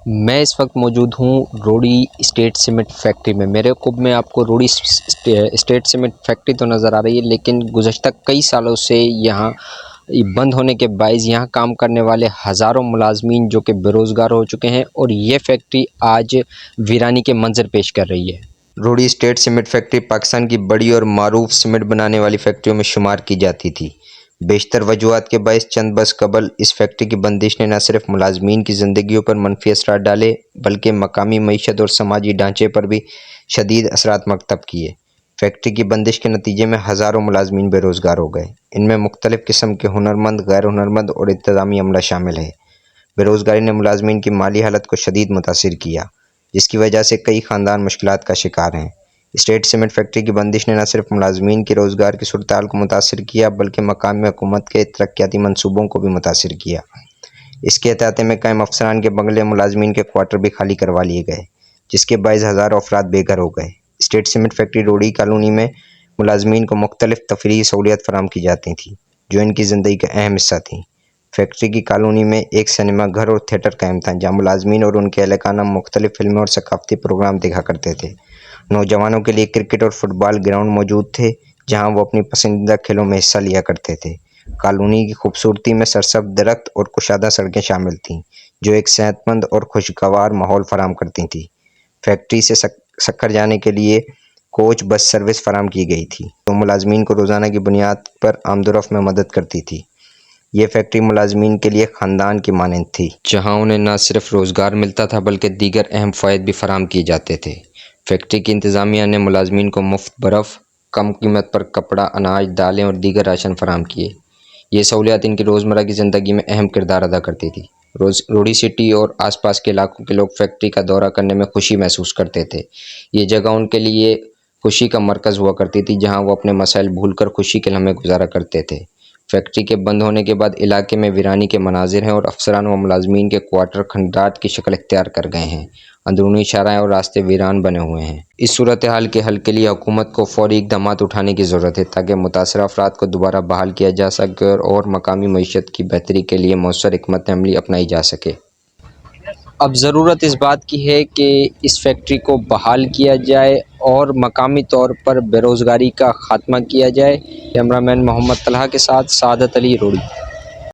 میں اس وقت موجود ہوں روڑی اسٹیٹ سیمنٹ فیکٹری میں۔ میرے قُرب میں آپ کو روڑی اسٹیٹ سیمنٹ فیکٹری تو نظر آ رہی ہے، لیکن گزشتہ کئی سالوں سے یہاں بند ہونے کے باعث یہاں کام کرنے والے ہزاروں ملازمین جو کہ بے روزگار ہو چکے ہیں، اور یہ فیکٹری آج ویرانی کے منظر پیش کر رہی ہے۔ روڑی اسٹیٹ سیمنٹ فیکٹری پاکستان کی بڑی اور معروف سیمنٹ بنانے والی فیکٹریوں میں شمار کی جاتی تھی۔ بیشتر وجوہات کے باعث چند برس قبل اس فیکٹری کی بندش نے نہ صرف ملازمین کی زندگیوں پر منفی اثرات ڈالے بلکہ مقامی معیشت اور سماجی ڈھانچے پر بھی شدید اثرات مرتب کیے۔ فیکٹری کی بندش کے نتیجے میں ہزاروں ملازمین بے روزگار ہو گئے۔ ان میں مختلف قسم کے ہنرمند، غیر ہنرمند اور انتظامی عملہ شامل ہے۔ بے روزگاری نے ملازمین کی مالی حالت کو شدید متاثر کیا، جس کی وجہ سے کئی خاندان مشکلات کا شکار ہیں۔ اسٹیٹ سیمنٹ فیکٹری کی بندش نے نہ صرف ملازمین کی روزگار کی صورتحال کو متاثر کیا بلکہ مقامی حکومت کے ترقیاتی منصوبوں کو بھی متاثر کیا۔ اس کے احاطے میں قائم افسران کے بنگلے، ملازمین کے کوارٹر بھی خالی کروا لیے گئے، جس کے باعث ہزاروں افراد بے گھر ہو گئے۔ اسٹیٹ سیمنٹ فیکٹری روڑی کالونی میں ملازمین کو مختلف تفریحی سہولیات فراہم کی جاتی تھیں جو ان کی زندگی کا اہم حصہ تھیں۔ فیکٹری کی کالونی میں ایک سنیما گھر اور تھیٹر قائم تھا جہاں ملازمین اور ان کے اہل خانہ مختلف فلمیں اور ثقافتی پروگرام دیکھا کرتے تھے۔ نوجوانوں کے لیے کرکٹ اور فٹ بال گراؤنڈ موجود تھے جہاں وہ اپنی پسندیدہ کھیلوں میں حصہ لیا کرتے تھے۔ کالونی کی خوبصورتی میں سرسبز درخت اور کشادہ سڑکیں شامل تھیں جو ایک صحت مند اور خوشگوار ماحول فراہم کرتی تھیں۔ فیکٹری سے سکھر جانے کے لیے کوچ بس سروس فراہم کی گئی تھی جو ملازمین کو روزانہ کی بنیاد پر آمد و رفت میں مدد کرتی تھی۔ یہ فیکٹری ملازمین کے لیے خاندان کی مانند تھی جہاں انہیں نہ صرف روزگار ملتا تھا بلکہ دیگر اہم فوائد بھی فراہم کیے جاتے تھے۔ فیکٹری کی انتظامیہ نے ملازمین کو مفت برف، کم قیمت پر کپڑا، اناج، دالیں اور دیگر راشن فراہم کیے۔ یہ سہولیات ان کی روزمرہ کی زندگی میں اہم کردار ادا کرتی تھی۔ روڑی سٹی اور آس پاس کے علاقوں کے لوگ فیکٹری کا دورہ کرنے میں خوشی محسوس کرتے تھے۔ یہ جگہ ان کے لیے خوشی کا مرکز ہوا کرتی تھی جہاں وہ اپنے مسائل بھول کر خوشی کے لمحے گزارا کرتے تھے۔ فیکٹری کے بند ہونے کے بعد علاقے میں ویرانی کے مناظر ہیں اور افسران و ملازمین کے کوارٹر کھنڈرات کی شکل اختیار کر گئے ہیں۔ اندرونی شاہراہیں اور راستے ویران بنے ہوئے ہیں۔ اس صورتحال کے حل کے لیے حکومت کو فوری اقدامات اٹھانے کی ضرورت ہے تاکہ متاثرہ افراد کو دوبارہ بحال کیا جا سکے اور مقامی معیشت کی بہتری کے لیے مؤثر حکمت عملی اپنائی جا سکے۔ اب ضرورت اس بات کی ہے کہ اس فیکٹری کو بحال کیا جائے اور مقامی طور پر بے روزگاری کا خاتمہ کیا جائے۔ کیمرہ مین محمد طلحہ کے ساتھ سعادت علی، روڑی۔